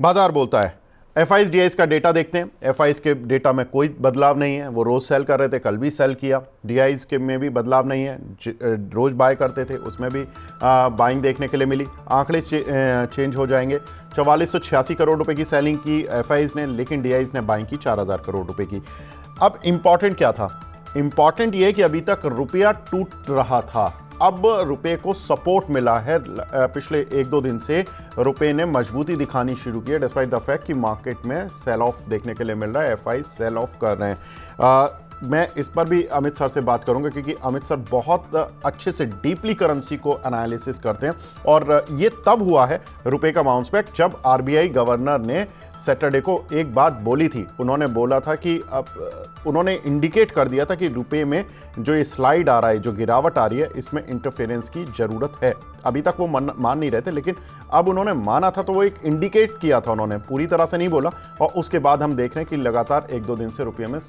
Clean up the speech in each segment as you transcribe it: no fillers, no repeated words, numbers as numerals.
बाजार बोलता है। एफआईज डीआईज का डेटा देखते हैं। एफआईज के डेटा में कोई बदलाव नहीं है, वो रोज सेल कर रहे थे, कल भी सेल किया। डीआईज के में भी बदलाव नहीं है, रोज बाय करते थे, उसमें भी बाइंग देखने के लिए मिली। आंकड़े चेंज हो जाएंगे। 4486 करोड़ रुपए की सेलिंग की एफआईज ने, लेकिन डीआईज ने बाइंग की 4000 करोड़ रुपए की। अब इंपॉर्टेंट क्या था? इंपॉर्टेंट ये कि अभी तक रुपया टूट रहा था, अब रुपए को सपोर्ट मिला है। पिछले 1-2 दिन से रुपए ने मजबूती दिखानी शुरू की है, डिस्पाइट द फैक्ट कि मार्केट में सेल ऑफ देखने के लिए मिल रहा है। एफआई सेल ऑफ कर रहे हैं। मैं इस पर भी अमित सर से बात करूंगा, क्योंकि अमित सर बहुत अच्छे से डीपली करेंसी को एनालिसिस करते हैं। और ये तब हुआ है रुपए का बाउंस बैक जब आरबीआई गवर्नर ने सैटरडे को एक बात बोली थी। उन्होंने बोला था कि अब उन्होंने इंडिकेट कर दिया था कि रुपए में जो ये स्लाइड आ रहा है, जो गिरावट आ रही है, इसमें इंटरफेरेंस की ज़रूरत है। अभी तक वो मान नहीं रहे थे, लेकिन अब उन्होंने माना था, तो वो एक इंडिकेट किया था उन्होंने, पूरी तरह से नहीं बोला। और उसके बाद हम देख रहे हैं कि लगातार 1-2 दिन से रुपये में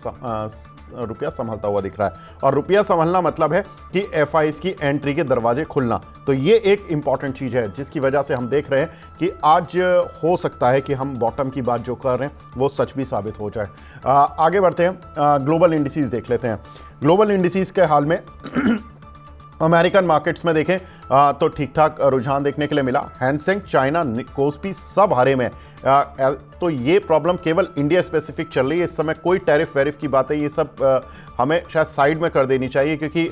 रुपया संभलता हुआ दिख रहा है। और रुपया संभलना मतलब है कि एफआईज की एंट्री के दरवाजे खुलना। तो ये एक इंपॉर्टेंट चीज़ है, जिसकी वजह से हम देख रहे हैं कि आज हो सकता है कि हम बॉटम की बात जो कर रहे हैं वो सच भी साबित हो जाए। आगे बढ़ते हैं, ग्लोबल इंडिसेस देख लेते हैं। ग्लोबल इंडिसेस के हाल में अमेरिकन मार्केट्स में देखें तो ठीक ठाक रुझान देखने के लिए मिला। हैंसेंग, चाइना, कोस्पी सब हरे में। तो ये प्रॉब्लम केवल इंडिया स्पेसिफिक चल रही है इस समय। कोई टैरिफ वैरिफ की बातें ये सब हमें शायद साइड में कर देनी चाहिए, क्योंकि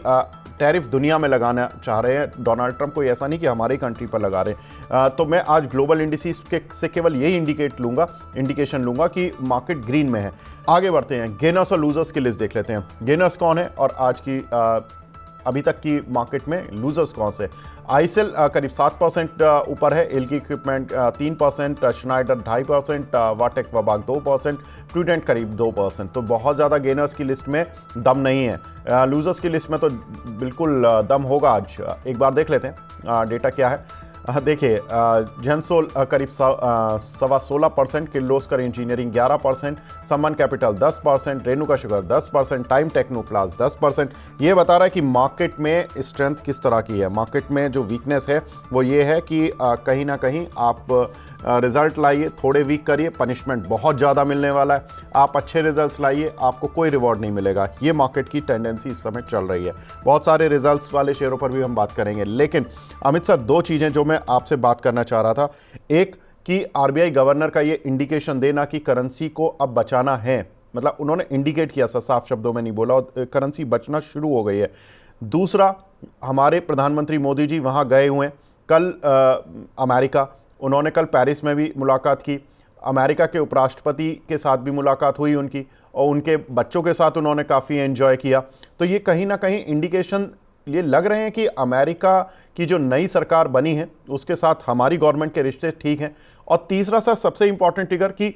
टैरिफ दुनिया में लगाना चाह रहे हैं डोनाल्ड ट्रंप, कोई ऐसा नहीं कि हमारी कंट्री पर लगा रहे हैं। तो मैं आज ग्लोबल इंडिसेस से केवल यही इंडिकेशन लूंगा कि मार्केट ग्रीन में है। आगे बढ़ते हैं, गेनर्स और लूजर्स की लिस्ट देख लेते हैं। गेनर्स कौन है और आज की अभी तक की मार्केट में लूजर्स कौन से? आईसेल करीब 7% ऊपर है, एल्की इक्विपमेंट 3%, श्नाइडर 2.5%, वाटेक वबाक 2%, प्रूडेंट करीब 2%। तो बहुत ज़्यादा गेनर्स की लिस्ट में दम नहीं है। लूजर्स की लिस्ट में तो बिल्कुल दम होगा आज। एक बार देख लेते हैं डेटा क्या है। देखिए, जेंसोल करीब 16.25%, Kirloskar engineering 11%, Sammaan capital 10%, Renuka sugar 10%, Time Technoplast 10%। ये बता रहा है कि मार्केट में स्ट्रेंथ किस तरह की है। मार्केट में जो वीकनेस है वो ये है कि कहीं ना कहीं आप रिजल्ट लाइए, थोड़े वीक करिए, पनिशमेंट बहुत ज़्यादा मिलने वाला है। आप अच्छे रिजल्ट्स लाइए, आपको कोई रिवॉर्ड नहीं मिलेगा। ये मार्केट की टेंडेंसी इस समय चल रही है। बहुत सारे रिजल्ट्स वाले शेयरों पर भी हम बात करेंगे, लेकिन अमित सर, 2 चीज़ें जो मैं आपसे बात करना चाह रहा था। एक कि आरबीआई गवर्नर का ये इंडिकेशन देना कि करेंसी को अब बचाना है, मतलब उन्होंने इंडिकेट किया, साफ शब्दों में नहीं बोला, और करेंसी बचना शुरू हो गई है। दूसरा, हमारे प्रधानमंत्री मोदी जी वहाँ गए हुए हैं कल अमेरिका। उन्होंने कल पेरिस में भी मुलाकात की, अमेरिका के उपराष्ट्रपति के साथ भी मुलाकात हुई उनकी, और उनके बच्चों के साथ उन्होंने काफ़ी एंजॉय किया। तो ये कहीं ना कहीं इंडिकेशन ये लग रहे हैं कि अमेरिका की जो नई सरकार बनी है उसके साथ हमारी गवर्नमेंट के रिश्ते ठीक हैं। और तीसरा सर, सबसे इंपॉर्टेंट फिगर कि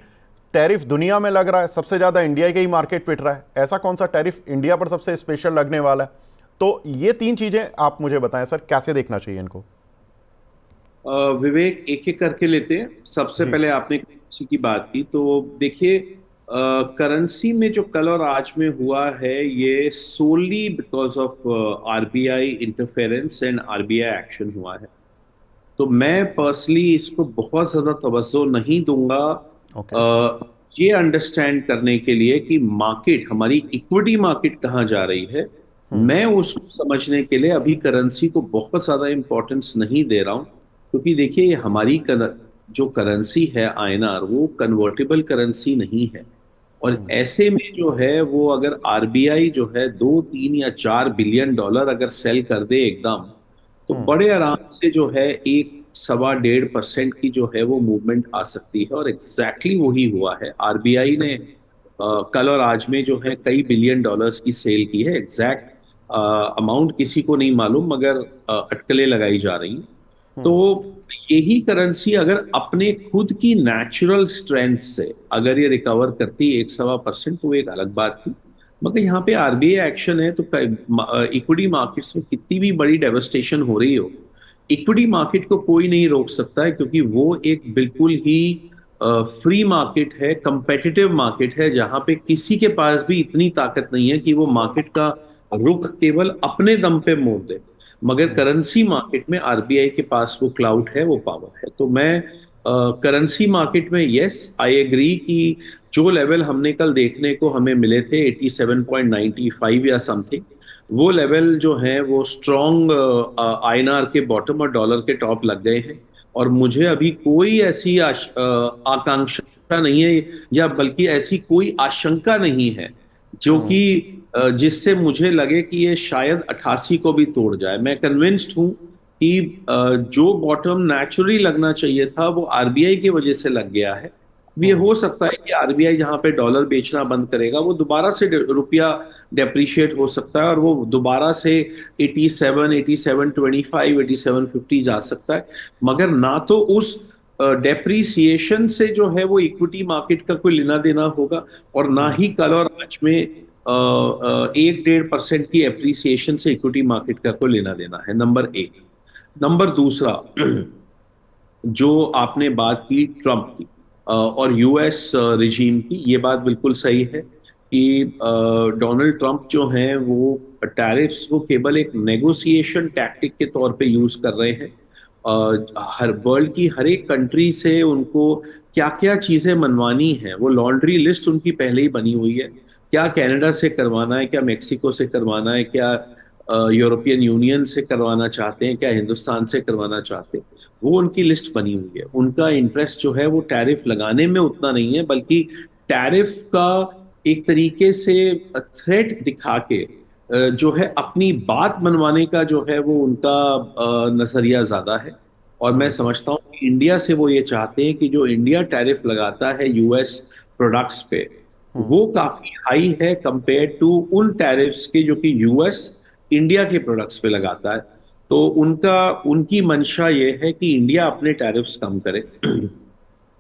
टैरिफ दुनिया में लग रहा है, सबसे ज़्यादा इंडिया के ही मार्केट पिट रहा है। ऐसा कौन सा टैरिफ इंडिया पर सबसे स्पेशल लगने वाला है? तो ये 3 चीज़ें आप मुझे बताएं सर, कैसे देखना चाहिए इनको? विवेक, एक एक करके लेते हैं। सबसे जी पहले आपने करेंसी की बात की, तो देखिए, करेंसी में जो कल और आज में हुआ है ये solely because of RBI interference and RBI action हुआ है। तो मैं पर्सनली इसको बहुत ज्यादा तवज्जो नहीं दूंगा ओके। ये अंडरस्टैंड करने के लिए कि मार्केट, हमारी इक्विटी मार्केट कहाँ जा रही है। मैं उसको समझने के लिए अभी करेंसी को बहुत ज्यादा इंपॉर्टेंस नहीं दे रहा हूं, क्योंकि देखिए हमारी जो करेंसी है आईएनआर, वो कन्वर्टेबल करेंसी नहीं है। और ऐसे में जो है वो अगर आरबीआई जो है 2, 3 या 4 बिलियन डॉलर अगर सेल कर दे एकदम, तो बड़े आराम से जो है 1, 1.25% की जो है वो मूवमेंट आ सकती है। और एग्जैक्टली वही हुआ है। आरबीआई ने कल और आज में जो है कई बिलियन डॉलर्स की सेल की है। एग्जैक्ट अमाउंट किसी को नहीं मालूम, मगर अटकलें लगाई जा रही हैं। तो यही करेंसी अगर अपने खुद की नेचुरल स्ट्रेंथ से अगर ये रिकवर करती 1-1.25%, तो एक अलग बात थी। मगर यहाँ पे आरबीआई एक्शन है, तो इक्विटी मार्केट्स में कितनी भी बड़ी डेवस्टेशन हो रही हो, इक्विटी मार्केट को कोई नहीं रोक सकता है, क्योंकि वो एक बिल्कुल ही फ्री मार्केट है, कंपेटिटिव मार्केट है, जहां पे किसी के पास भी इतनी ताकत नहीं है कि वो मार्केट का रुख केवल अपने दम पे मोड़ दे। मगर करेंसी मार्केट में आरबीआई के पास वो क्लाउड है, वो पावर है। तो मैं करेंसी मार्केट में यस आई एग्री कि जो लेवल हमने कल देखने को हमें मिले थे 87.95 या समथिंग, वो लेवल जो है वो स्ट्रॉन्ग आईएनआर के बॉटम और डॉलर के टॉप लग गए हैं। और मुझे अभी कोई ऐसी आकांक्षा नहीं है, या बल्कि ऐसी कोई आशंका नहीं है जो कि जिससे मुझे लगे कि ये शायद 88 को भी तोड़ जाए। मैं कन्विंस्ड हूं कि जो बॉटम नेचुरली लगना चाहिए था वो आरबीआई की वजह से लग गया है। अब ये हो सकता है कि आरबीआई जहां पे डॉलर बेचना बंद करेगा वो दोबारा से रुपया डेप्रिशिएट हो सकता है और वो दोबारा से 87, 87.25, 87.50 जा सकता है। मगर ना तो उस डेप्रिसिएशन से जो है वो इक्विटी मार्केट का कोई लेना देना होगा, और ना ही कल और आज में 1-1.5% की एप्रिसिएशन से इक्विटी मार्केट का कोई लेना देना है। नंबर एक। नंबर दूसरा, जो आपने बात की ट्रम्प की और यूएस रिजीम की, ये बात बिल्कुल सही है कि डोनाल्ड ट्रम्प जो हैं वो टैरिफ्स को केवल एक नेगोशिएशन टैक्टिक के तौर पे यूज कर रहे हैं। हर वर्ल्ड की हर एक कंट्री से उनको क्या क्या चीजें मनवानी है वो लॉन्ड्री लिस्ट उनकी पहले ही बनी हुई है। क्या कनाडा से करवाना है, क्या मेक्सिको से करवाना है, क्या यूरोपियन यूनियन से करवाना चाहते हैं, क्या हिंदुस्तान से करवाना चाहते हैं, वो उनकी लिस्ट बनी हुई है। उनका इंटरेस्ट जो है वो टैरिफ लगाने में उतना नहीं है, बल्कि टैरिफ का एक तरीके से थ्रेट दिखा के जो है अपनी बात मनवाने का जो है वो उनका नजरिया ज्यादा है। और मैं समझता हूँ कि इंडिया से वो ये चाहते हैं कि जो इंडिया टैरिफ लगाता है यूएस प्रोडक्ट्स पे, वो काफी हाई है कंपेयर टू उन टैरिफ्स के जो कि यूएस इंडिया के प्रोडक्ट्स पे लगाता है। तो उनकी मंशा ये है कि इंडिया अपने टैरिफ्स कम करे।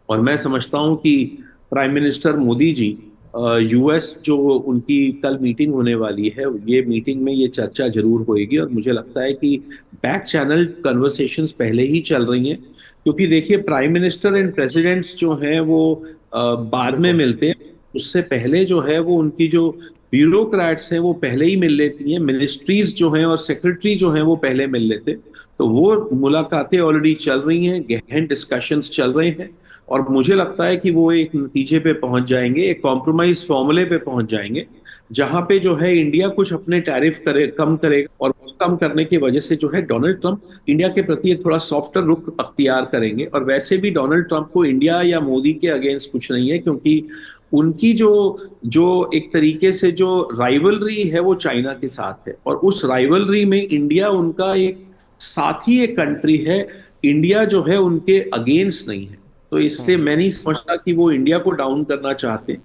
और मैं समझता हूं कि prime minister Modi ji, US जो उनकी कल मीटिंग होने वाली है, ये मीटिंग में ये चर्चा जरूर होएगी। और मुझे लगता है कि बैक चैनल कन्वर्सेशंस पहले ही चल रही हैं, क्योंकि देखिए प्राइम मिनिस्टर एंड प्रेसिडेंट्स जो हैं वो बाद में बिल्कुल। मिलते हैं। उससे पहले जो है वो उनकी जो ब्यूरोक्रेट्स हैं वो पहले ही मिल लेती हैं, मिनिस्ट्रीज जो हैं और सेक्रेटरी जो हैं वो पहले मिल लेते हैं। तो वो मुलाकातें ऑलरेडी चल रही हैं, गहन डिस्कशंस चल रहे हैं। और मुझे लगता है कि वो एक नतीजे पे पहुंच जाएंगे, एक कॉम्प्रोमाइज फॉर्मूले पे पहुंच जाएंगे, जहां पे जो है इंडिया कुछ अपने टैरिफ कम करेगा। और कम करने की वजह से जो है डोनाल्ड ट्रंप इंडिया के प्रति एक थोड़ा सॉफ्टर रुख अख्तियार करेंगे। और वैसे भी डोनाल्ड ट्रंप को इंडिया या मोदी के अगेंस्ट कुछ नहीं है, क्योंकि उनकी जो जो एक तरीके से जो राइवलरी है वो चाइना के साथ है, और उस राइवलरी में इंडिया उनका एक साथी एक कंट्री है। इंडिया जो है उनके अगेंस्ट नहीं है। तो इससे मैं नहीं समझता कि वो इंडिया को डाउन करना चाहते हैं।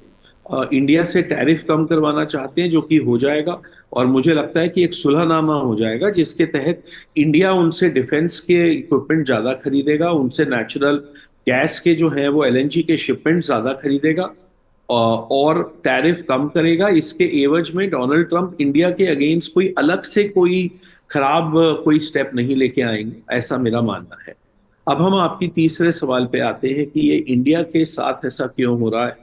इंडिया से टैरिफ कम करवाना चाहते हैं, जो कि हो जाएगा। और मुझे लगता है कि एक सुलहनामा हो जाएगा जिसके तहत इंडिया उनसे डिफेंस के इक्विपमेंट ज्यादा खरीदेगा, उनसे नेचुरल गैस के जो है वो एलएनजी के शिपमेंट ज्यादा खरीदेगा और टैरिफ कम करेगा। इसके एवज में डोनाल्ड ट्रंप इंडिया के अगेंस्ट कोई अलग से कोई खराब कोई स्टेप नहीं लेके आएंगे, ऐसा मेरा मानना है। अब हम आपकी तीसरे सवाल पे आते हैं कि ये इंडिया के साथ ऐसा क्यों हो रहा है।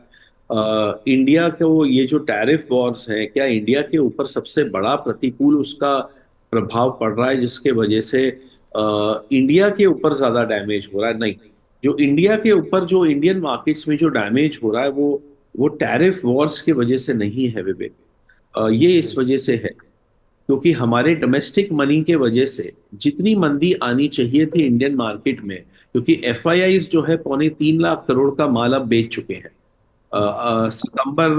इंडिया को ये जो टैरिफ वॉर्स है, क्या इंडिया के ऊपर सबसे बड़ा प्रतिकूल उसका प्रभाव पड़ रहा है जिसके वजह से इंडिया के ऊपर ज्यादा डैमेज हो रहा है? नहीं। जो इंडिया के ऊपर जो इंडियन मार्केट्स में जो डैमेज हो रहा है वो टैरिफ वॉर्स की वजह से नहीं है विवेक। ये इस वजह से है क्योंकि हमारे डोमेस्टिक मनी के वजह से जितनी मंदी आनी चाहिए थी इंडियन मार्केट में, क्योंकि एफआईआईज जो है 3.25 लाख करोड़ का माल अब बेच चुके हैं। सितंबर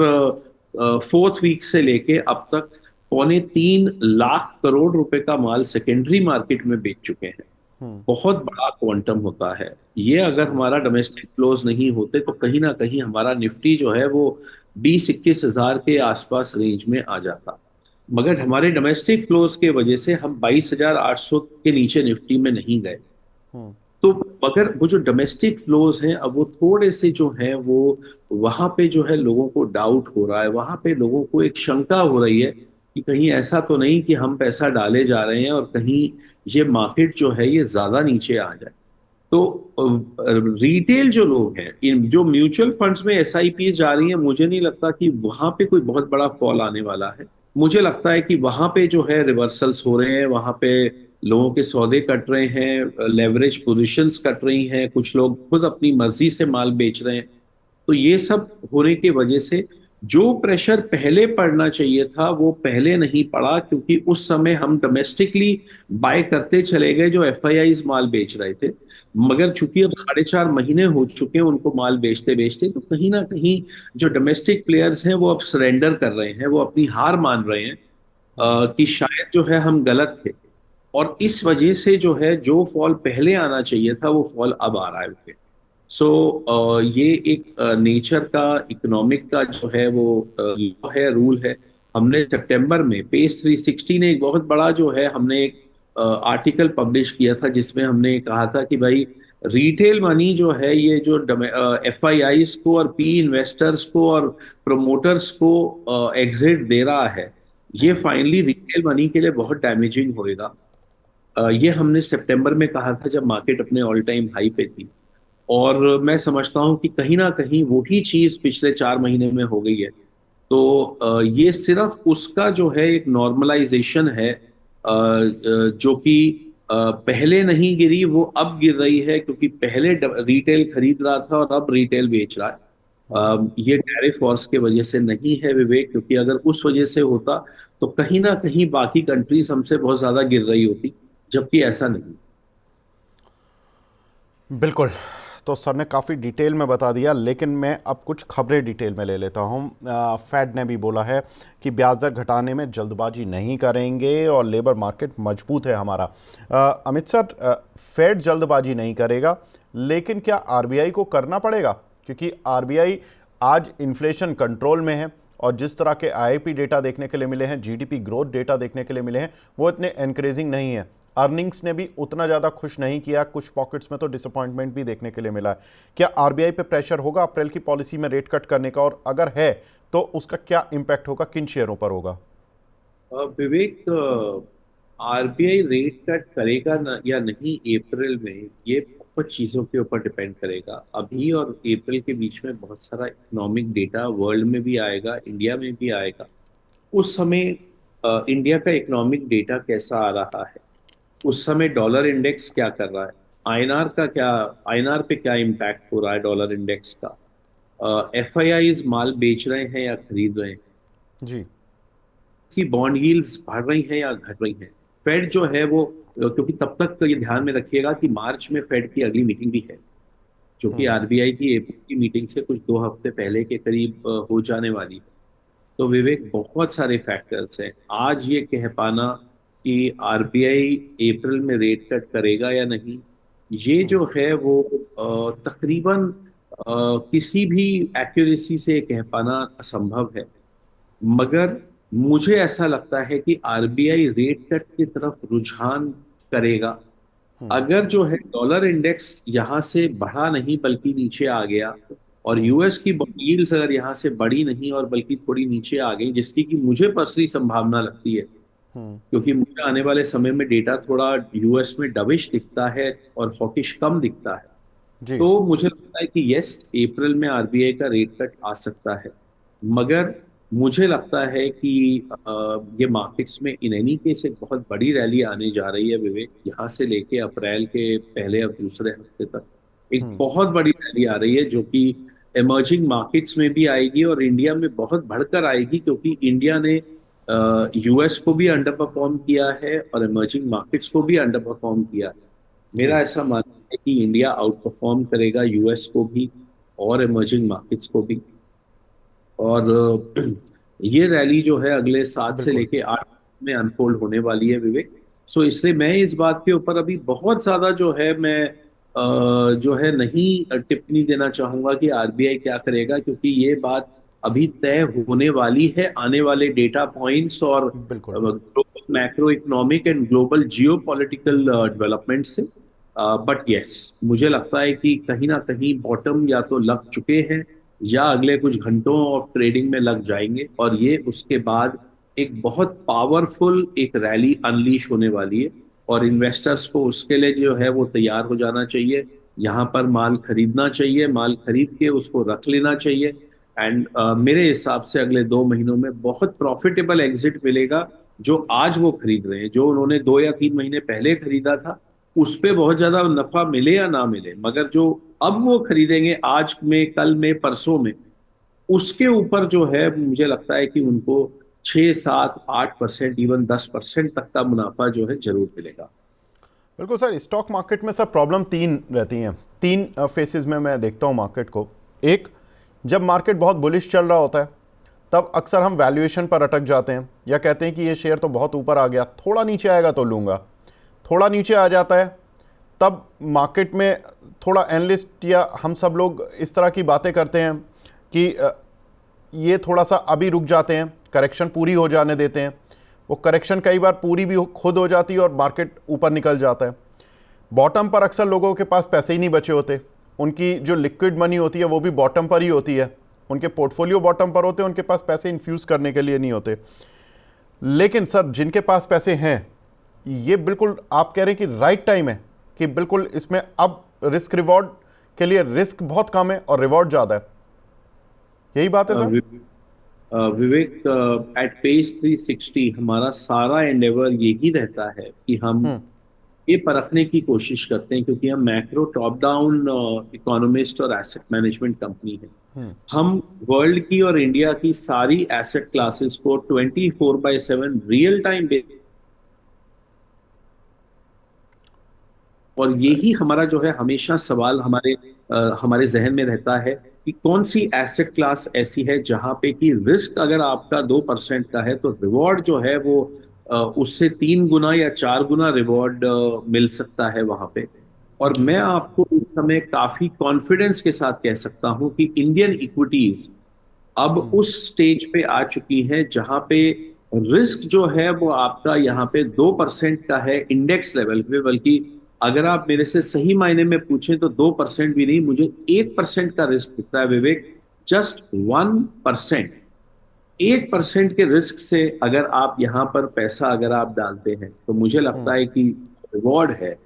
4th वीक से लेके अब तक 3.25 लाख करोड़ रुपए का माल सेकेंडरी मार्केट में बेच चुके हैं। बहुत बड़ा क्वांटम होता है ये। अगर हमारा डोमेस्टिक फ्लोज नहीं होते तो कहीं ना कहीं हमारा निफ्टी जो है वो 20-21 हजार के आसपास रेंज में आ जाता। मगर हमारे डोमेस्टिक फ्लोज के वजह से हम 22,800 के नीचे निफ्टी में नहीं गए। तो मगर वो जो डोमेस्टिक फ्लोज हैं अब वो थोड़े से जो हैं वो वहां पे जो है लोगों को डाउट हो रहा है, वहां पे लोगों को एक शंका हो रही है कि कहीं ऐसा तो नहीं कि हम पैसा डाले जा रहे हैं और कहीं ये मार्केट जो है ये ज्यादा नीचे आ जाए। तो रिटेल जो लोग हैं, इन जो म्यूचुअल फंड्स में एसआईपी जा रही है, मुझे नहीं लगता कि वहां पे कोई बहुत बड़ा फॉल आने वाला है। मुझे लगता है कि वहां पे जो है रिवर्सल्स हो रहे हैं, वहां पे लोगों के सौदे कट रहे हैं, लेवरेज पोजीशंस कट रही हैं, कुछ लोग खुद अपनी मर्जी से माल बेच रहे हैं। तो ये सब होने की वजह से जो प्रेशर पहले पड़ना चाहिए था वो पहले नहीं पड़ा, क्योंकि उस समय हम डोमेस्टिकली बाय करते चले गए जो एफआईआईज माल बेच रहे थे। मगर चूंकि अब 4.5 महीने हो चुके हैं उनको माल बेचते बेचते, तो कहीं ना कहीं जो डोमेस्टिक प्लेयर्स हैं वो अब सरेंडर कर रहे हैं, वो अपनी हार मान रहे हैं कि शायद जो है हम गलत थे। और इस वजह से जो है जो फॉल पहले आना चाहिए था वो फॉल अब आ रहा है। सो ये एक नेचर का, इकोनॉमिक का जो है वो लॉ है, रूल है। हमने सितंबर में पेज 360 ने एक बहुत बड़ा जो है, हमने एक आर्टिकल पब्लिश किया था जिसमें हमने कहा था कि भाई रिटेल मनी जो है, ये जो एफआईआईज को और पी इन्वेस्टर्स को और प्रोमोटर्स को एग्जिट दे रहा है, ये फाइनली रिटेल मनी के लिए बहुत डैमेजिंग होएगा। ये हमने सितंबर में कहा था जब मार्केट अपने ऑल टाइम हाई पे थी। और मैं समझता हूं कि कहीं ना कहीं वही चीज पिछले 4 महीने में हो गई है। तो ये सिर्फ उसका जो है एक नॉर्मलाइजेशन है, जो कि पहले नहीं गिरी वो अब गिर रही है, क्योंकि पहले रिटेल खरीद रहा था और अब रिटेल बेच रहा है। ये टैरिफ वॉर्स के वजह से नहीं है विवेक, क्योंकि अगर उस वजह से होता तो कहीं ना कहीं बाकी कंट्रीज हमसे बहुत ज्यादा गिर रही होती, जबकि ऐसा नहीं। बिल्कुल। तो सर ने काफ़ी डिटेल में बता दिया, लेकिन मैं अब कुछ खबरें डिटेल में ले लेता हूँ। फेड ने भी बोला है कि ब्याज दर घटाने में जल्दबाजी नहीं करेंगे और लेबर मार्केट मजबूत है हमारा। अमित सर, फेड जल्दबाजी नहीं करेगा, लेकिन क्या आरबीआई को करना पड़ेगा? क्योंकि आरबीआई आज इन्फ्लेशन कंट्रोल में है और जिस तरह के आईआईपी डेटा देखने के लिए मिले हैं, जीडीपी ग्रोथ डेटा देखने के लिए मिले हैं, वो इतने एनकरेजिंग नहीं है। अर्निंग्स ने भी उतना ज़्यादा खुश नहीं किया, कुछ पॉकेट्स में तो डिसअपॉइंटमेंट भी देखने के लिए मिला है। क्या आरबीआई पे प्रेशर होगा अप्रैल की पॉलिसी में रेट कट करने का, और अगर है तो उसका क्या इम्पैक्ट होगा, किन शेयरों पर होगा? विवेक, आरबीआई रेट कट करेगा ना या नहीं अप्रैल में, ये बहुत चीजों के ऊपर डिपेंड करेगा। अभी और अप्रैल के बीच में बहुत सारा इकोनॉमिक डेटा वर्ल्ड में भी आएगा, इंडिया में भी आएगा। उस समय इंडिया का इकोनॉमिक डेटा कैसा आ रहा है, उस समय डॉलर इंडेक्स क्या कर रहा है, आईएनआर का क्या, आईएनआर पे क्या इम्पैक्ट हो रहा है डॉलर इंडेक्स का, एफआईआईज माल बेच रहे हैं या खरीद रहे हैं, जी। कि बॉन्ड यील्ड्स बढ़ रही हैं या घट रही हैं। फेड जो है वो, क्योंकि तब तक तो ये ध्यान में रखिएगा कि मार्च में फेड की अगली मीटिंग भी है, जो कि आरबीआई की अप्रैल की मीटिंग से कुछ 2 हफ्ते पहले के करीब हो जाने वाली है। तो विवेक, बहुत सारे फैक्टर्स हैं। आज ये कह पाना कि आरबीआई अप्रैल में रेट कट करेगा या नहीं, ये जो है वो तकरीबन किसी भी एक्यूरेसी से कह पाना असंभव है। मगर मुझे ऐसा लगता है कि आरबीआई रेट कट की तरफ रुझान करेगा। अगर जो है डॉलर इंडेक्स यहाँ से बढ़ा नहीं बल्कि नीचे आ गया, और यूएस की यील्ड्स अगर यहाँ से बढ़ी नहीं और बल्कि थोड़ी नीचे आ गई, जिसकी कि मुझे पर्सनली संभावना लगती है, क्योंकि मुझे आने वाले समय में डेटा थोड़ा यूएस में डविश दिखता है और हॉकिश कम दिखता है। जी। तो मुझे लगता है कि यस, अप्रैल में आरबीआई का रेट कट आ सकता है। मगर मुझे लगता है कि ये मार्केट्स में इन एनी केस एक बहुत बड़ी रैली आने जा रही है विवेक। यहाँ से लेके अप्रैल के पहले और दूसरे हफ्ते तक एक बहुत बड़ी रैली आ रही है, जो कि इमर्जिंग मार्केट्स में भी आएगी और इंडिया में बहुत बढ़कर आएगी, क्योंकि इंडिया ने यूएस को भी अंडर परफॉर्म किया है और इमर्जिंग मार्केट्स को भी अंडर परफॉर्म किया है। जी। मेरा ऐसा मानना है कि इंडिया आउट परफॉर्म करेगा यूएस को भी और इमर्जिंग मार्केट्स को भी। और ये रैली जो है अगले 7 से बिल्कुल। लेके 8 में अनफोल्ड होने वाली है विवेक। सो इसलिए मैं इस बात के ऊपर अभी बहुत ज्यादा जो है मैं जो है नहीं टिप्पणी देना चाहूंगा कि आरबीआई क्या करेगा, क्योंकि ये बात अभी तय होने वाली है आने वाले डेटा पॉइंट्स और बिल्कुल। Global macro economic and global geo political development से। बट यस, मुझे लगता है कि कहीं ना कहीं बॉटम या तो लग चुके हैं या अगले कुछ घंटों ऑफ ट्रेडिंग में लग जाएंगे, और ये उसके बाद एक बहुत पावरफुल एक रैली अनलीश होने वाली है। और इन्वेस्टर्स को उसके लिए जो है वो तैयार हो जाना चाहिए, यहाँ पर माल खरीदना चाहिए, माल खरीद के उसको रख लेना चाहिए। एंड मेरे हिसाब से अगले 2 महीनों में बहुत प्रॉफिटेबल एग्जिट मिलेगा जो आज वो खरीद रहे हैं, जो उन्होंने 2 या 3 महीने पहले खरीदा था, उस पे बहुत ज्यादा नफा मिले या ना मिले, मगर जो अब वो खरीदेंगे आज में, कल में, परसों में, उसके ऊपर जो है मुझे लगता है कि उनको 6, 7, 8%, इवन 10% तक का मुनाफा जो है जरूर मिलेगा। बिल्कुल सर, स्टॉक मार्केट में सर प्रॉब्लम तीन रहती हैं, तीन फेसेस में मैं देखता हूँ मार्केट को। एक, जब मार्केट बहुत बुलिश चल रहा होता है तब अक्सर हम वैल्यूएशन पर अटक जाते हैं या कहते हैं कि ये शेयर तो बहुत ऊपर आ गया, थोड़ा नीचे आएगा तो लूँगा। थोड़ा नीचे आ जाता है तब मार्केट में थोड़ा एनालिस्ट या हम सब लोग इस तरह की बातें करते हैं कि ये थोड़ा सा अभी रुक जाते हैं, करेक्शन पूरी हो जाने देते हैं। वो करेक्शन कई बार पूरी भी खुद हो जाती है और मार्केट ऊपर निकल जाता है। बॉटम पर अक्सर लोगों के पास पैसे ही नहीं बचे होते, उनकी जो लिक्विड मनी होती है वो भी बॉटम पर ही होती है, उनके पोर्टफोलियो बॉटम पर होते हैं, उनके पास पैसे इन्फ्यूज़ करने के लिए नहीं होते। लेकिन सर जिनके पास पैसे हैं, ये बिल्कुल आप कह रहे हैं कि राइट टाइम है कि बिल्कुल इसमें अब रिस्क रिवॉर्ड के लिए रिस्क बहुत कम है और रिवॉर्ड ज़्यादा है, यही बात है सर? विवेक, एट पेज 360 हमारा सारा एंडेवर यही रहता है कि हम ये परखने की कोशिश करते हैं, क्योंकि हम मैक्रो टॉप डाउन इकोनॉमिस्ट और एसेट मैनेजमेंट कंपनी है। हम वर्ल्ड की और इंडिया की सारी एसेट क्लासेस को 24/7 रियल टाइम और यही हमारा जो है हमेशा सवाल हमारे जहन में रहता है कि कौन सी एसेट क्लास ऐसी है जहां पे कि रिस्क अगर आपका 2% का है तो रिवॉर्ड जो है वो उससे 3 गुना या 4 गुना रिवॉर्ड मिल सकता है वहां पे। और मैं आपको इस समय काफी कॉन्फिडेंस के साथ कह सकता हूं कि इंडियन इक्विटीज अब उस स्टेज पे आ चुकी है जहां पे रिस्क जो है वो आपका यहाँ पे 2% का है इंडेक्स लेवल पे, बल्कि अगर आप मेरे से सही मायने में पूछें तो 2% भी नहीं, मुझे 1% का रिस्क दिखता है विवेक। जस्ट 1%, 1% के रिस्क से अगर आप यहाँ पर पैसा अगर आप डालते हैं तो मुझे लगता है कि रिवॉर्ड है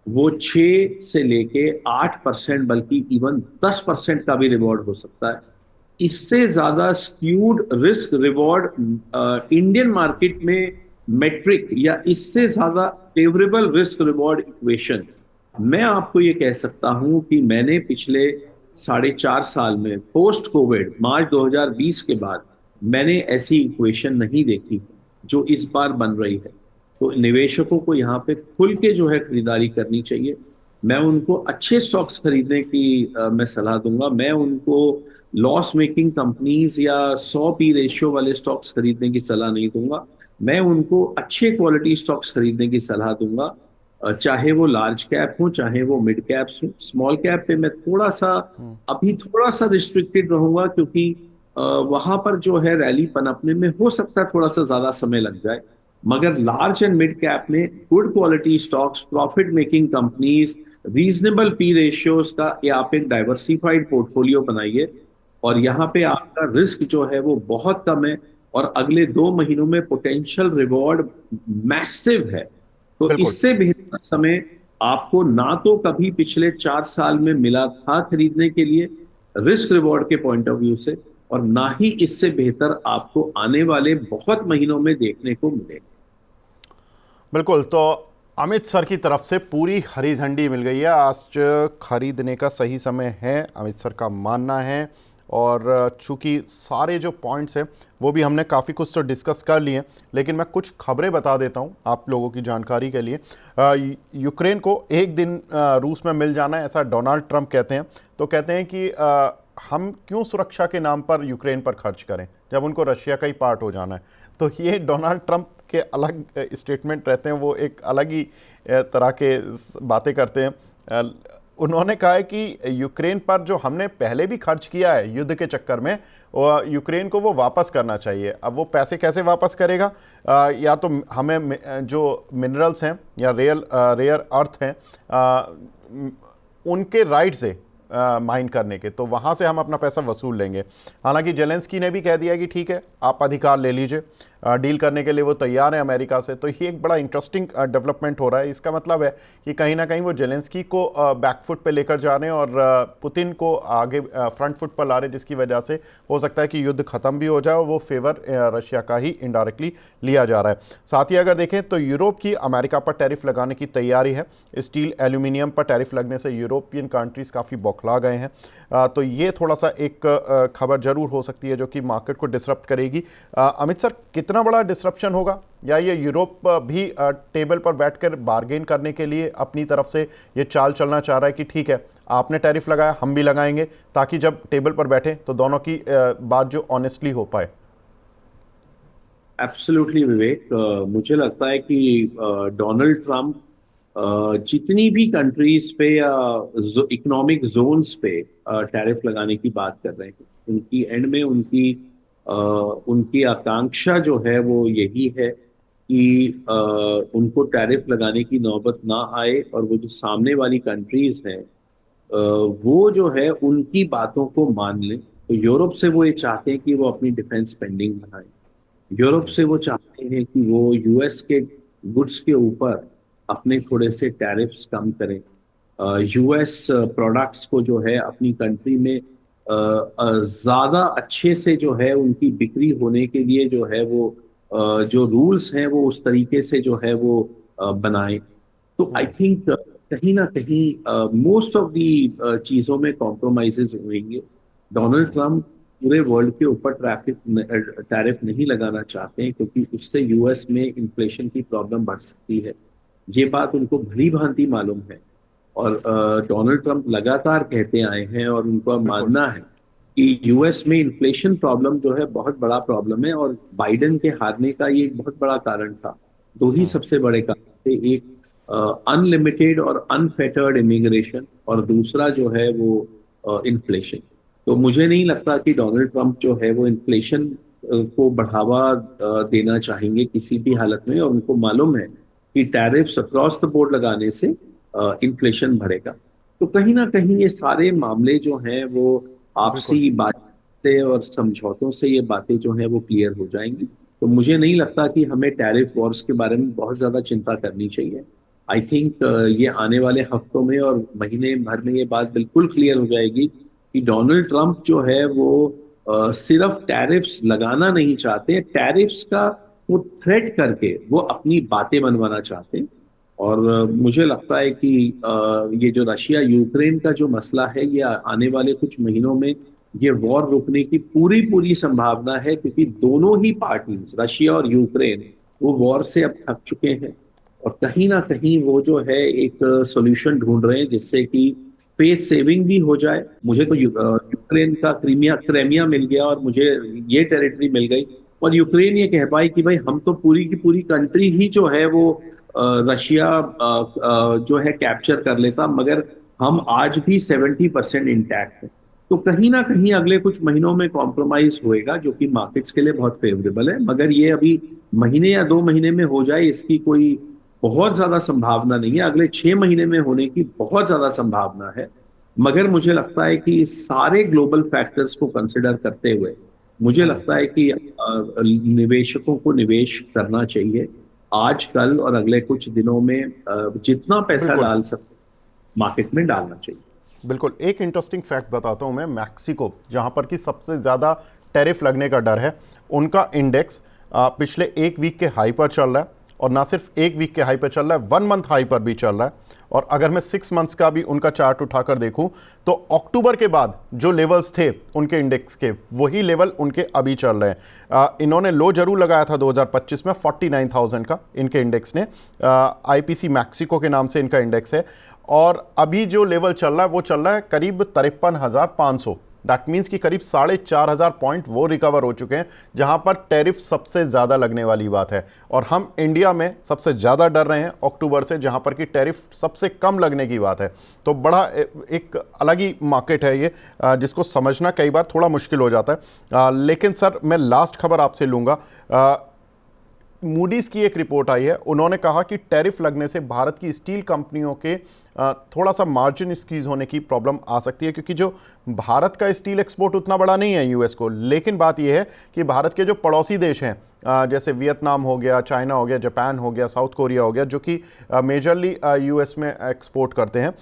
वो 6 से लेके 8%, बल्कि इवन 10% का भी रिवॉर्ड हो सकता है। इससे ज्यादा skewed risk reward Indian market में मेट्रिक या इससे ज्यादा फेवरेबल रिस्क रिवॉर्ड इक्वेशन मैं आपको ये कह सकता हूं कि मैंने पिछले 4.5 साल में पोस्ट कोविड मार्च 2020 के बाद मैंने ऐसी इक्वेशन नहीं देखी जो इस बार बन रही है। तो निवेशकों को यहाँ पे खुल के जो है खरीदारी करनी चाहिए। मैं उनको अच्छे स्टॉक्स खरीदने की मैं सलाह दूंगा। मैं उनको लॉस मेकिंग कंपनीज या 100 पी रेशियो वाले स्टॉक्स खरीदने की सलाह नहीं दूंगा। मैं उनको अच्छे क्वालिटी स्टॉक्स खरीदने की सलाह दूंगा, चाहे वो लार्ज कैप हो चाहे वो मिड कैप्स हो। स्मॉल कैप पे मैं थोड़ा सा रिस्ट्रिक्टेड रहूंगा, क्योंकि वहां पर जो है रैली पनपने में हो सकता है थोड़ा सा ज्यादा समय लग जाए। मगर लार्ज एंड मिड कैप में good quality stocks, profit making companies, reasonable P ratios का ये आप एक डाइवर्सिफाइड पोर्टफोलियो बनाइए और यहाँ पे आपका रिस्क जो है वो बहुत कम है और अगले 2 महीनों में पोटेंशियल रिवॉर्ड मैसिव है। तो बिल्कुल इससे बेहतर समय आपको ना तो कभी पिछले 4 साल में मिला था खरीदने के लिए रिस्क रिवॉर्ड के पॉइंट ऑफ व्यू से, और ना ही इससे बेहतर आपको आने वाले बहुत महीनों में देखने को मिलेगा। बिल्कुल। तो अमित सर की तरफ से पूरी हरी झंडी मिल गई है, आज खरीदने का सही समय है, अमित सर का मानना है। और चूंकि सारे जो पॉइंट्स हैं वो भी हमने काफ़ी कुछ तो डिस्कस कर लिए, लेकिन मैं कुछ खबरें बता देता हूं आप लोगों की जानकारी के लिए। यूक्रेन को एक दिन रूस में मिल जाना है, ऐसा डोनाल्ड ट्रंप कहते हैं। तो कहते हैं कि हम क्यों सुरक्षा के नाम पर यूक्रेन पर खर्च करें जब उनको रशिया का ही पार्ट हो जाना है। तो ये डोनाल्ड ट्रंप के अलग स्टेटमेंट रहते हैं, वो एक अलग ही तरह के बातें करते हैं। उन्होंने कहा है कि यूक्रेन पर जो हमने पहले भी खर्च किया है युद्ध के चक्कर में, यूक्रेन को वो वापस करना चाहिए। अब वो पैसे कैसे वापस करेगा, या तो हमें जो मिनरल्स हैं या रेयर अर्थ हैं उनके राइट से माइन करने के, तो वहाँ से हम अपना पैसा वसूल लेंगे। हालांकि जेलेंस्की ने भी कह दिया कि ठीक है आप अधिकार ले लीजिए, डील करने के लिए वो तैयार है अमेरिका से। तो ये एक बड़ा इंटरेस्टिंग डेवलपमेंट हो रहा है। इसका मतलब है कि कहीं ना कहीं वो जेलेंस्की को बैकफुट पे लेकर जा रहे हैं और पुतिन को आगे फ्रंट फुट पर ला रहे हैं, जिसकी वजह से हो सकता है कि युद्ध खत्म भी हो जाए और वो फेवर रशिया का ही इनडायरेक्टली लिया जा रहा है। साथ ही अगर देखें तो यूरोप की अमेरिका पर टैरिफ लगाने की तैयारी है। स्टील एल्यूमिनियम पर टैरिफ लगने से यूरोपियन कंट्रीज़ काफ़ी बौखला गए हैं। तो ये थोड़ा सा एक खबर जरूर हो सकती है जो कि मार्केट को डिसरप्ट करेगी। अमित सर, कितना बड़ा डिसरप्शन होगा, या ये यूरोप भी टेबल पर बैठकर बार्गेन करने के लिए अपनी तरफ से ये चाल चलना चाह रहा है कि ठीक है आपने टैरिफ लगाया हम भी लगाएंगे, ताकि जब टेबल पर बैठे तो दोनों की बात जो ऑनेस्टली हो पाए? एब्सोल्युटली विवेक, मुझे लगता है कि डोनाल्ड ट्रंप जितनी भी कंट्रीज पे या इकोनॉमिक जोन्स पे टैरिफ लगाने की बात कर रहे हैं, उनकी एंड में उनकी आकांक्षा जो है वो यही है कि उनको टैरिफ लगाने की नौबत ना आए और वो जो सामने वाली कंट्रीज हैं वो जो है उनकी बातों को मान लें। तो यूरोप से वो ये चाहते हैं कि वो अपनी डिफेंस स्पेंडिंग बढ़ाएं। यूरोप से वो चाहते हैं कि वो यूएस के गुड्स के ऊपर अपने थोड़े से टैरिफ्स कम करें। यूएस प्रोडक्ट्स को जो है अपनी कंट्री में ज़्यादा अच्छे से जो है उनकी बिक्री होने के लिए जो है वो जो रूल्स हैं वो उस तरीके से जो है वो बनाएं। तो आई थिंक कहीं ना कहीं मोस्ट ऑफ दी चीज़ों में कॉम्प्रोमाइजेज होंगे। डोनाल्ड ट्रंप पूरे वर्ल्ड के ऊपर टैरिफ नहीं लगाना चाहते हैं क्योंकि उससे यूएस में इन्फ्लेशन की प्रॉब्लम बढ़ सकती है। ये बात उनको भली भांति मालूम है और डोनाल्ड ट्रंप लगातार कहते आए हैं और उनको मानना है कि यूएस में इन्फ्लेशन प्रॉब्लम जो है बहुत बड़ा प्रॉब्लम है और बाइडेन के हारने का ये एक बहुत बड़ा कारण था। दो ही सबसे बड़े कारण थे, एक अनलिमिटेड और अनफेटर्ड इमिग्रेशन और दूसरा जो है वो इन्फ्लेशन। तो मुझे नहीं लगता कि डोनाल्ड ट्रंप जो है वो इन्फ्लेशन को बढ़ावा देना चाहेंगे किसी भी हालत में, और उनको मालूम है कि टैरिफ्स अक्रॉस द बोर्ड लगाने से इन्फ्लेशन बढ़ेगा। तो कहीं ना कहीं ये सारे मामले जो हैं वो आपसी बात से और समझौतों से ये बातें जो हैं वो क्लियर हो जाएंगी। तो मुझे नहीं लगता कि हमें टैरिफ वॉर्स के बारे में बहुत ज्यादा चिंता करनी चाहिए। आई थिंक ये आने वाले हफ्तों में और महीने भर में ये बात बिल्कुल क्लियर हो जाएगी कि डोनाल्ड ट्रंप जो है वो सिर्फ टैरिफ्स लगाना नहीं चाहते, टैरिफ्स का वो थ्रेट करके वो अपनी बातें मनवाना चाहते हैं। और मुझे लगता है कि ये जो रशिया यूक्रेन का जो मसला है ये आने वाले कुछ महीनों में ये वॉर रुकने की पूरी पूरी संभावना है, क्योंकि दोनों ही पार्टीज रशिया और यूक्रेन वो वॉर से अब थक चुके हैं और कहीं ना कहीं वो जो है एक सॉल्यूशन ढूंढ रहे हैं जिससे कि पेस सेविंग भी हो जाए। मुझे तो यूक्रेन का क्रेमिया मिल गया और मुझे ये टेरिटरी मिल गई और यूक्रेन ये कह पाई कि भाई हम तो पूरी की पूरी कंट्री ही जो है वो रशिया जो है कैप्चर कर लेता, मगर हम आज भी 70% इंटैक्ट है। तो कहीं ना कहीं अगले कुछ महीनों में कॉम्प्रोमाइज होएगा जो कि मार्केट्स के लिए बहुत फेवरेबल है, मगर ये अभी महीने या 2 महीने में हो जाए इसकी कोई बहुत ज्यादा संभावना नहीं है। अगले 6 महीने में होने की बहुत ज्यादा संभावना है, मगर मुझे लगता है कि सारे ग्लोबल फैक्टर्स को कंसिडर करते हुए मुझे लगता है कि निवेशकों को निवेश करना चाहिए आज कल और अगले कुछ दिनों में। जितना पैसा डाल सकते मार्केट में डालना चाहिए। बिल्कुल। एक इंटरेस्टिंग फैक्ट बताता हूं मैं। मैक्सिको, जहां पर कि सबसे ज़्यादा टैरिफ लगने का डर है, उनका इंडेक्स पिछले एक वीक के हाई पर चल रहा है, और ना सिर्फ एक वीक के हाई पर चल रहा है, 1 मंथ हाई पर भी चल रहा है। और अगर मैं 6 मंथ्स का भी उनका चार्ट उठाकर देखूं तो अक्टूबर के बाद जो लेवल्स थे उनके इंडेक्स के, वही लेवल उनके अभी चल रहे हैं। इन्होंने लो जरूर लगाया था 2025 में 49,000 का इनके इंडेक्स ने। आईपीसी मैक्सिको के नाम से इनका इंडेक्स है, और अभी जो लेवल चल रहा है वो चल रहा है करीब 53,500। दैट मीन्स कि करीब 4,500 पॉइंट वो रिकवर हो चुके हैं, जहां पर टैरिफ सबसे ज़्यादा लगने वाली बात है। और हम इंडिया में सबसे ज़्यादा डर रहे हैं अक्टूबर से, जहां पर कि टैरिफ सबसे कम लगने की बात है। तो बड़ा एक अलग ही मार्केट है ये, जिसको समझना कई बार थोड़ा मुश्किल हो जाता है। लेकिन सर, मैं लास्ट खबर आपसे लूँगा। मूडीज की एक रिपोर्ट आई है, उन्होंने कहा कि टैरिफ लगने से भारत की स्टील कंपनियों के थोड़ा सा मार्जिन स्क्वीज होने की प्रॉब्लम आ सकती है, क्योंकि जो भारत का स्टील एक्सपोर्ट उतना बड़ा नहीं है यूएस को, लेकिन बात यह है कि भारत के जो पड़ोसी देश हैं जैसे वियतनाम हो गया, चाइना हो गया, जापान हो गया, साउथ कोरिया हो गया, जो कि मेजरली यूएस में एक्सपोर्ट करते हैं,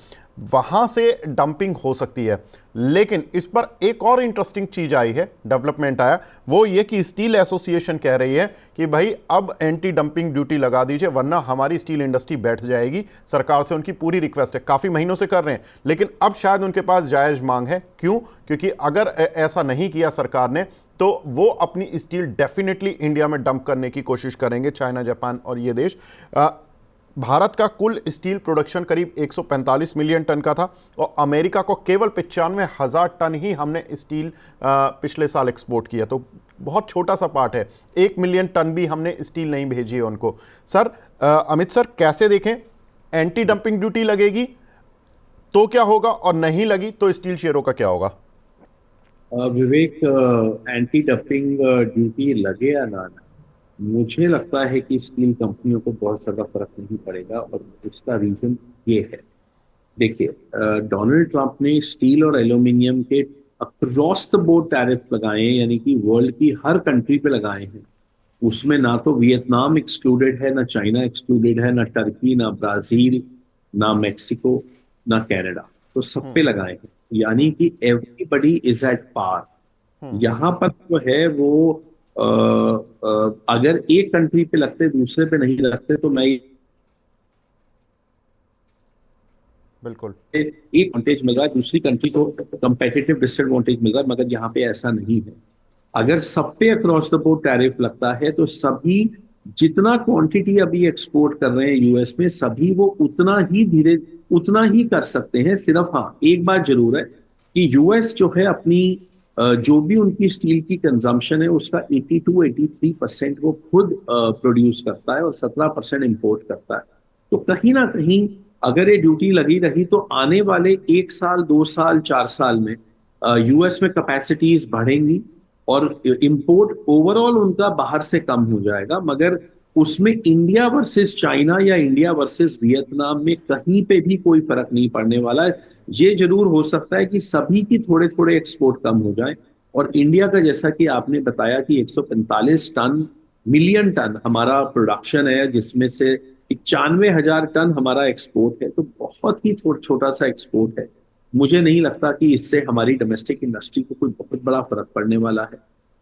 वहाँ से डंपिंग हो सकती है। लेकिन इस पर एक और इंटरेस्टिंग चीज आई है, डेवलपमेंट आया, वो ये कि स्टील एसोसिएशन कह रही है कि भाई अब एंटी डंपिंग ड्यूटी लगा दीजिए वरना हमारी स्टील इंडस्ट्री बैठ जाएगी। सरकार से उनकी पूरी रिक्वेस्ट है, काफ़ी महीनों से कर रहे हैं, लेकिन अब शायद उनके पास जायज़ मांग है। क्यों? क्योंकि अगर ऐसा नहीं किया सरकार ने तो वो अपनी स्टील डेफिनेटली इंडिया में डंप करने की कोशिश करेंगे, चाइना, जापान और ये देश। भारत का कुल स्टील प्रोडक्शन करीब 145 मिलियन टन का था और अमेरिका को केवल 95,000 टन ही हमने स्टील पिछले साल एक्सपोर्ट किया, तो बहुत छोटा सा पार्ट है। 1 मिलियन टन भी हमने स्टील नहीं भेजी है उनको। सर अमित सर, कैसे देखें, एंटी डंपिंग ड्यूटी लगेगी तो क्या होगा और नहीं लगी तो स्टील शेयरों का क्या होगा? विवेक, एंटी डंपिंग ड्यूटी लगे या ना, मुझे लगता है कि स्टील कंपनियों को बहुत ज्यादा फर्क नहीं पड़ेगा, और उसका रीजन ये है। देखिए, डोनाल्ड ट्रंप ने स्टील और एल्यूमिनियम के अक्रॉस द बोर्ड टैरिफ लगाए हैं, यानी कि वर्ल्ड की हर कंट्री पे लगाए हैं। उसमें ना तो वियतनाम एक्सक्लूडेड है, ना चाइना एक्सक्लूडेड है, ना टर्की, ना ब्राजील, ना मेक्सिको, ना कनाडा, तो सब पे लगाए हैं। यानी कि एवरीबडी इज एट पार। यहाँ पर जो है वो अगर एक कंट्री पे लगते दूसरे पे नहीं लगते तो मैं बिल्कुल एक एडवांटेज मिल रहा है, दूसरी कंट्री को कंपेटिटिव डिसएडवांटेज मिल रहा है, मगर यहाँ पे ऐसा नहीं है। अगर सब पे अक्रॉस द बोर्ड टैरिफ लगता है तो सभी जितना क्वांटिटी अभी एक्सपोर्ट कर रहे हैं यूएस में, सभी वो उतना ही कर सकते हैं। सिर्फ हाँ, एक बात जरूर है कि यूएस जो है अपनी जो भी उनकी स्टील की कंजम्पशन है उसका 82-83% वो खुद प्रोड्यूस करता है और 17% इंपोर्ट करता है। तो कहीं ना कहीं अगर ये ड्यूटी लगी रही तो आने वाले 1 साल, 2 साल, 4 साल में यूएस में कैपेसिटीज बढ़ेंगी और इंपोर्ट ओवरऑल उनका बाहर से कम हो जाएगा। मगर उसमें इंडिया वर्सेस चाइना या इंडिया वर्सेस वियतनाम में कहीं पे भी कोई फर्क नहीं पड़ने वाला है। ये जरूर हो सकता है कि सभी की थोड़े थोड़े एक्सपोर्ट कम हो जाए, और इंडिया का जैसा कि आपने बताया कि 145 मिलियन टन हमारा प्रोडक्शन है, जिसमें से 95,000 टन हमारा एक्सपोर्ट है, तो बहुत ही छोटा सा एक्सपोर्ट है। मुझे नहीं लगता कि इससे हमारी डोमेस्टिक इंडस्ट्री को कोई बहुत बड़ा फर्क पड़ने वाला है।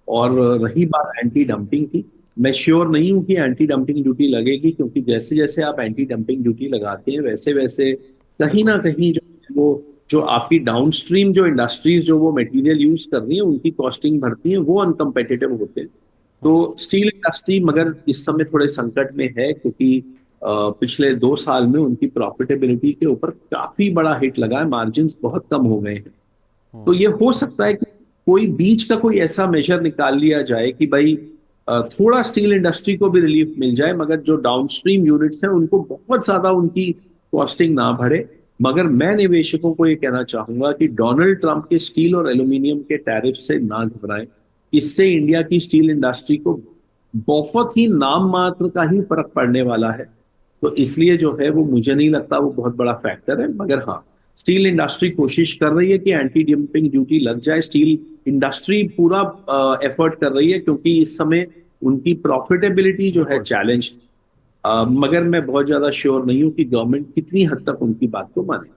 और रही बात एंटी डंपिंग की, मैं श्योर नहीं हूं कि एंटी डंपिंग ड्यूटी लगेगी, क्योंकि जैसे जैसे आप एंटी डंपिंग ड्यूटी लगाते हैं वैसे वैसे कहीं ना कहीं जो आपकी डाउनस्ट्रीम जो इंडस्ट्रीज जो वो मटेरियल यूज कर रही है उनकी कॉस्टिंग बढ़ती है, वो अनकम्पिटिटिव होते हैं। तो स्टील इंडस्ट्री मगर इस समय थोड़े संकट में है, क्योंकि पिछले 2 साल में उनकी प्रॉफिटेबिलिटी के ऊपर काफी बड़ा हिट लगा है, मार्जिन बहुत कम हो गए हैं। तो ये हो सकता है कि कोई बीच का कोई ऐसा मेजर निकाल लिया जाए कि भाई थोड़ा स्टील इंडस्ट्री को भी रिलीफ मिल जाए, मगर जो डाउनस्ट्रीम यूनिट्स हैं उनको बहुत ज्यादा उनकी कॉस्टिंग ना बढ़े। मगर मैं निवेशकों को ये कहना चाहूंगा कि डोनाल्ड ट्रंप के स्टील और एल्यूमिनियम के टैरिफ से ना घबराएं। इससे इंडिया की स्टील इंडस्ट्री को बहुत ही नाम मात्र का ही फर्क पड़ने वाला है। तो इसलिए जो है वो मुझे नहीं लगता वो बहुत बड़ा फैक्टर है। मगर हाँ, स्टील इंडस्ट्री कोशिश कर रही है कि एंटी डंपिंग ड्यूटी लग जाए। स्टील इंडस्ट्री पूरा एफर्ट कर रही है, क्योंकि इस समय उनकी प्रॉफिटेबिलिटी जो है चैलेंज। मगर मैं बहुत ज्यादा श्योर नहीं हूं कि गवर्नमेंट कितनी हद तक उनकी बात को माने।